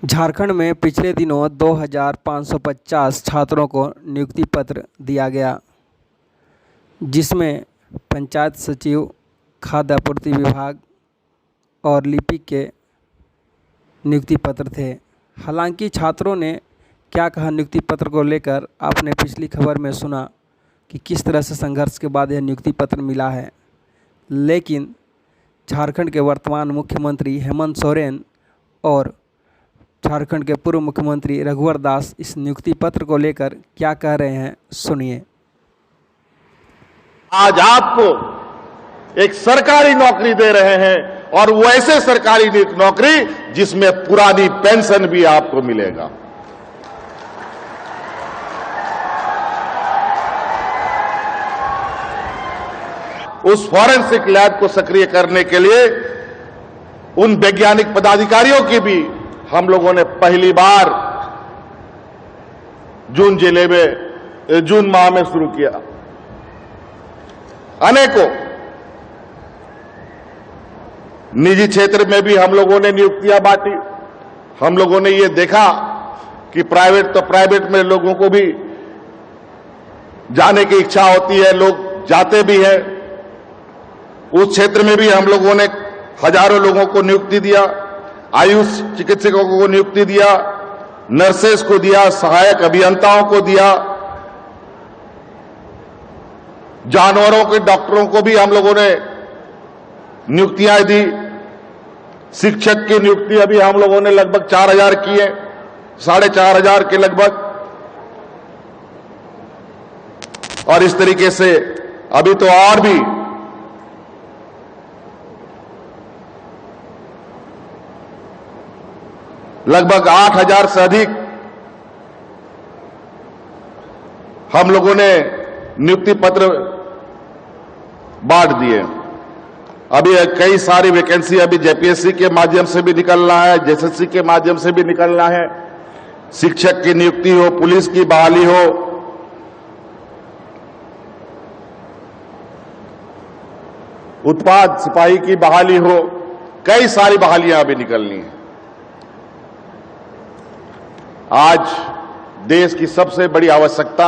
झारखंड में पिछले दिनों 2550 छात्रों को नियुक्ति पत्र दिया गया, जिसमें पंचायत सचिव, खाद्य आपूर्ति विभाग और लिपिक के नियुक्ति पत्र थे। हालांकि छात्रों ने क्या कहा नियुक्ति पत्र को लेकर, आपने पिछली खबर में सुना कि किस तरह से संघर्ष के बाद यह नियुक्ति पत्र मिला है। लेकिन झारखंड के वर्तमान मुख्यमंत्री हेमंत सोरेन और झारखंड के पूर्व मुख्यमंत्री रघुवर दास इस नियुक्ति पत्र को लेकर क्या कह रहे हैं, सुनिए। आज आपको एक सरकारी नौकरी दे रहे हैं और वैसे सरकारी नौकरी जिसमें पुरानी पेंशन भी आपको मिलेगा। उस फॉरेंसिक लैब को सक्रिय करने के लिए उन वैज्ञानिक पदाधिकारियों की भी हम लोगों ने पहली बार जून माह में शुरू किया। अनेकों निजी क्षेत्र में भी हम लोगों ने नियुक्तियां बांटी। हम लोगों ने ये देखा कि प्राइवेट में लोगों को भी जाने की इच्छा होती है, लोग जाते भी हैं। उस क्षेत्र में भी हम लोगों ने हजारों लोगों को नियुक्ति दिया। आयुष चिकित्सकों को नियुक्ति दिया, नर्सेस को दिया, सहायक अभियंताओं को दिया, जानवरों के डॉक्टरों को भी हम लोगों ने नियुक्तियां दी। शिक्षक की नियुक्ति अभी हम लोगों ने लगभग 4000 की है, 4500 के लगभग। और इस तरीके से अभी तो और भी लगभग 8000 से अधिक हम लोगों ने नियुक्ति पत्र बांट दिए। अभी कई सारी वैकेंसी अभी जेपीएससी के माध्यम से भी निकलना है, जेएसएससी के माध्यम से भी निकलना है। शिक्षक की नियुक्ति हो, पुलिस की बहाली हो, उत्पाद सिपाही की बहाली हो, कई सारी बहालियां अभी निकलनी है। आज देश की सबसे बड़ी आवश्यकता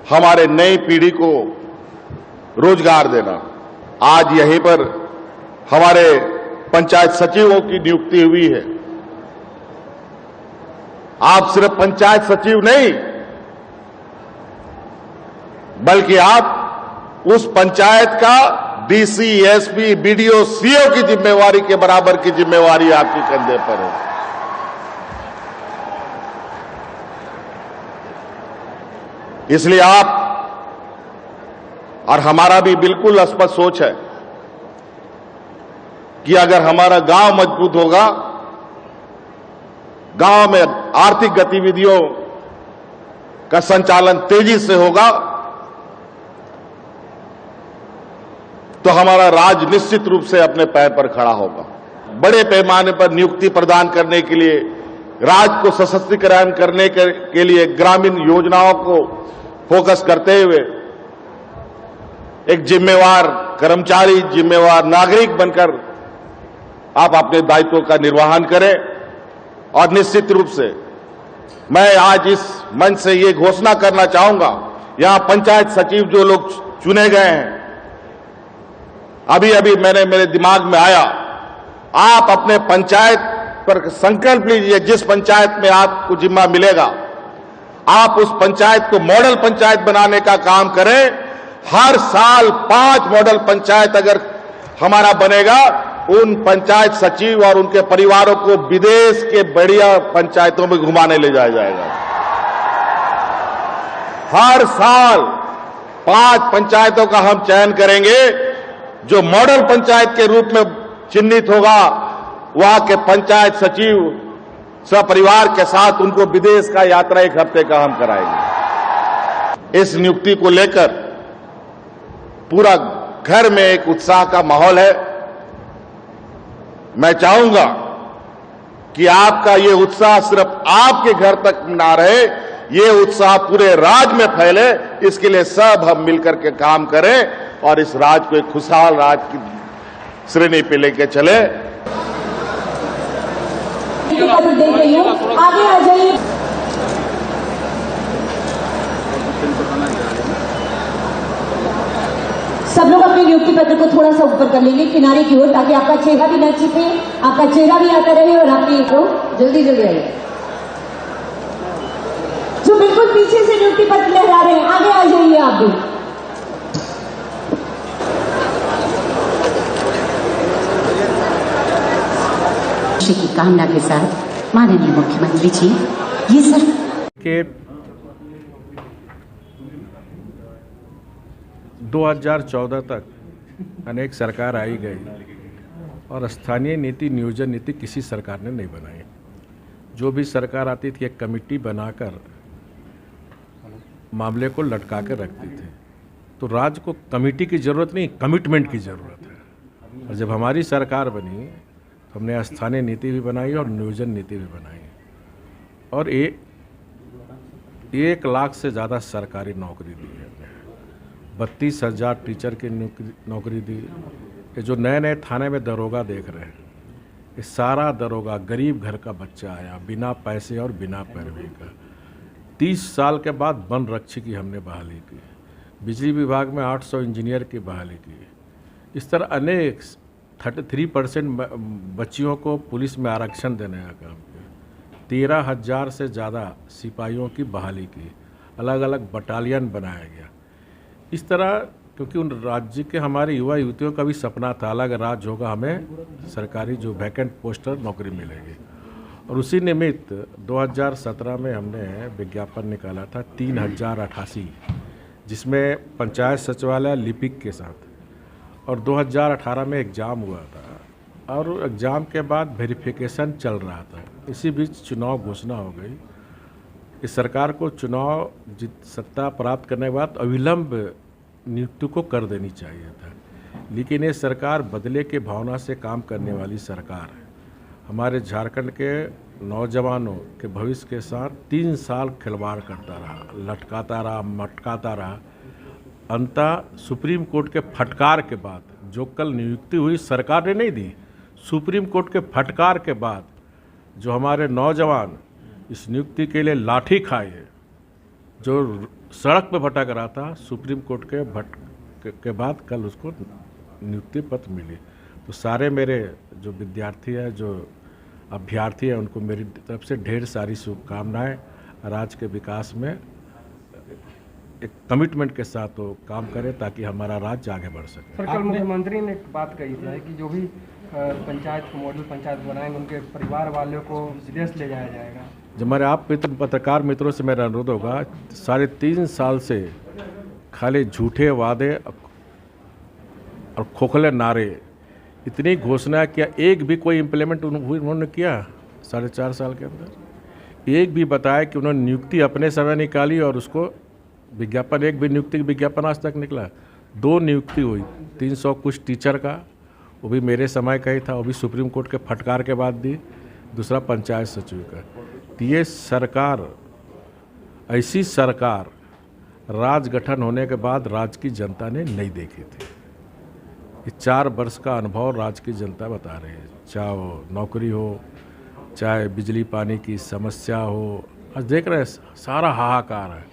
हमारे नई पीढ़ी को रोजगार देना। आज यहीं पर हमारे पंचायत सचिवों की नियुक्ति हुई है। आप सिर्फ पंचायत सचिव नहीं, बल्कि आप उस पंचायत का डीसी, एसपी, बीडीओ, सीओ की जिम्मेवारी के बराबर की जिम्मेवारी आपके कंधे पर है। इसलिए आप और हमारा भी बिल्कुल स्पष्ट सोच है कि अगर हमारा गांव मजबूत होगा, गांव में आर्थिक गतिविधियों का संचालन तेजी से होगा, तो हमारा राज्य निश्चित रूप से अपने पैर पर खड़ा होगा। बड़े पैमाने पर नियुक्ति प्रदान करने के लिए, राज्य को सशक्तिकरण करने के लिए ग्रामीण योजनाओं को फोकस करते हुए एक जिम्मेवार कर्मचारी, जिम्मेवार नागरिक बनकर आप अपने दायित्वों का निर्वहन करें। और निश्चित रूप से मैं आज इस मंच से ये घोषणा करना चाहूंगा, यहां पंचायत सचिव जो लोग चुने गए हैं, अभी मेरे दिमाग में आया, आप अपने पंचायत पर संकल्प लीजिए। जिस पंचायत में आपको जिम्मा मिलेगा, आप उस पंचायत को मॉडल पंचायत बनाने का काम करें। हर साल 5 मॉडल पंचायत अगर हमारा बनेगा, उन पंचायत सचिव और उनके परिवारों को विदेश के बढ़िया पंचायतों में घुमाने ले जाया जाएगा। हर साल 5 पंचायतों का हम चयन करेंगे, जो मॉडल पंचायत के रूप में चिन्हित होगा। वहां के पंचायत सचिव सपरिवार के साथ उनको विदेश का यात्रा 1 हफ्ते का हम कराएंगे। इस नियुक्ति को लेकर पूरा घर में एक उत्साह का माहौल है। मैं चाहूंगा कि आपका ये उत्साह सिर्फ आपके घर तक ना रहे, ये उत्साह पूरे राज्य में फैले। इसके लिए सब हम मिलकर के काम करें और इस राज्य को एक खुशहाल राज्य की श्रेणी पे लेके चले। नियुक्ति पत्र देख रही हूँ, आगे आ जाइए। सब लोग अपने नियुक्ति पत्र को थोड़ा सा ऊपर कर लेंगे किनारे की ओर, ताकि आपका चेहरा भी न छिपे, आपका चेहरा भी आता रहे और आपकी जल्दी जल्दी आइए। जो बिल्कुल पीछे से नियुक्ति पत्र लहरा रहे हैं, आगे आ जाइए आप भी। की कामना के साथ माननीय मुख्यमंत्री जी, ये सर के 2014 तक अनेक सरकार आई गई और स्थानीय नीति नियोजन नीति किसी सरकार ने नहीं बनाई। जो भी सरकार आती थी एक कमेटी बनाकर मामले को लटका कर रखती थी। तो राज्य को कमेटी की ज़रूरत नहीं, कमिटमेंट की ज़रूरत है। और जब हमारी सरकार बनी तो हमने स्थानीय नीति भी बनाई और नियोजन नीति भी बनाई और 1 लाख से ज़्यादा सरकारी नौकरी दी है। 32,000 टीचर की नौकरी दी। ये जो नए नए थाने में दरोगा देख रहे हैं, ये सारा दरोगा गरीब घर का बच्चा आया, बिना पैसे और बिना पैरवी का। 30 साल के बाद वन रक्षी की हमने बहाली की। बिजली विभाग में 800 इंजीनियर की बहाली की। इस तरह अनेक 33% बच्चियों को पुलिस में आरक्षण देने का काम किया। 13,000 से ज़्यादा सिपाहियों की बहाली की। अलग अलग बटालियन बनाया गया। इस तरह क्योंकि उन राज्य के हमारे युवा युवतियों का भी सपना था, अलग राज्य होगा, हमें सरकारी जो वैकेंट पोस्टर नौकरी मिलेगी। और उसी निमित्त 2017 में हमने विज्ञापन निकाला था 3088, जिसमें पंचायत सचिवालय लिपिक के साथ। और 2018 में एग्ज़ाम हुआ था और एग्ज़ाम के बाद वेरिफिकेशन चल रहा था। इसी बीच चुनाव घोषणा हो गई। इस सरकार को चुनाव सत्ता प्राप्त करने के बाद अविलंब नियुक्ति को कर देनी चाहिए था, लेकिन ये सरकार बदले के भावना से काम करने वाली सरकार है। हमारे झारखंड के नौजवानों के भविष्य के साथ 3 साल खिलवाड़ करता रहा, लटकाता रहा, मटकाता रहा। अंततः सुप्रीम कोर्ट के फटकार के बाद, जो कल नियुक्ति हुई सरकार ने नहीं दी, सुप्रीम कोर्ट के फटकार के बाद जो हमारे नौजवान इस नियुक्ति के लिए लाठी खाए, जो सड़क पर भटक रहा था, सुप्रीम कोर्ट के बाद कल उसको नियुक्ति पत्र मिली। तो सारे मेरे जो विद्यार्थी हैं, जो अभ्यर्थी हैं, उनको मेरी तरफ से ढेर सारी शुभकामनाएं। राज्य के विकास में एक कमिटमेंट के साथ वो काम करें ताकि हमारा राज्य आगे बढ़ सके। सर, कल मुख्यमंत्री ने एक बात कही थी कि जो भी पंचायत मॉडल पंचायत बनाएंगे उनके परिवार वालों को विदेश ले जाया जाएगा। जो हमारे आप पत्रकार मित्रों से मेरा अनुरोध होगा, 3.5 साल से खाली झूठे वादे और खोखले नारे, इतनी घोषणा किया, एक भी कोई इम्प्लीमेंट उन्होंने किया 4.5 साल के अंदर? एक भी बताया कि उन्होंने नियुक्ति अपने समय निकाली और उसको विज्ञापन, एक भी नियुक्ति विज्ञापन आज तक निकला? 2 नियुक्ति हुई, 300 कुछ टीचर का, वो भी मेरे समय का ही था, वो भी सुप्रीम कोर्ट के फटकार के बाद दी। दूसरा पंचायत सचिव का। तो ये सरकार, ऐसी सरकार राज गठन होने के बाद राज्य की जनता ने नहीं देखी थी। ये 4 वर्ष का अनुभव राज्य की जनता बता रही है, चाहे वो नौकरी हो, चाहे बिजली पानी की समस्या हो। आज देख रहे हैं सारा हाहाकार है।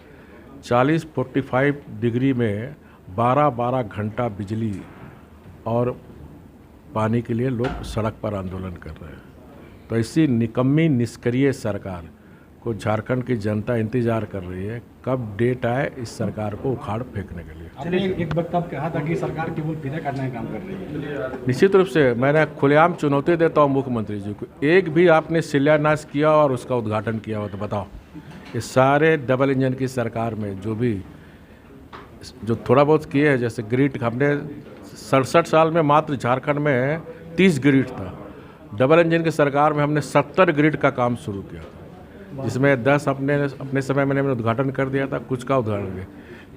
40-45 डिग्री में 12-12 घंटा बिजली और पानी के लिए लोग सड़क पर आंदोलन कर रहे हैं। तो ऐसी निकम्मी निष्क्रिय सरकार को झारखंड की जनता इंतजार कर रही है, कब डेट आए इस सरकार को उखाड़ फेंकने के लिए। आपने एक वक्त तब कहा था कि सरकार केवल फिर काटने का काम कर रही है। निश्चित रूप से मैं खुलेआम चुनौती देता हूँ मुख्यमंत्री जी को, एक भी आपने शिलान्यास किया और उसका उद्घाटन किया हो तो बताओ। ये सारे डबल इंजन की सरकार में जो थोड़ा बहुत किए हैं, जैसे ग्रिड, हमने 67 साल में मात्र झारखंड में 30 ग्रिड था। डबल इंजन की सरकार में हमने 70 ग्रिड का काम शुरू किया, जिसमें 10 अपने समय में हमने उद्घाटन कर दिया था, कुछ का उद्घाटन किया।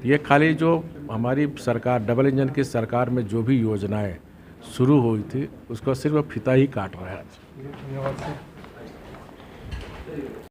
ये खाली जो हमारी सरकार, डबल इंजन की सरकार में जो भी योजनाएं शुरू हुई थी, उसको सिर्फ फीता ही काट रहा है।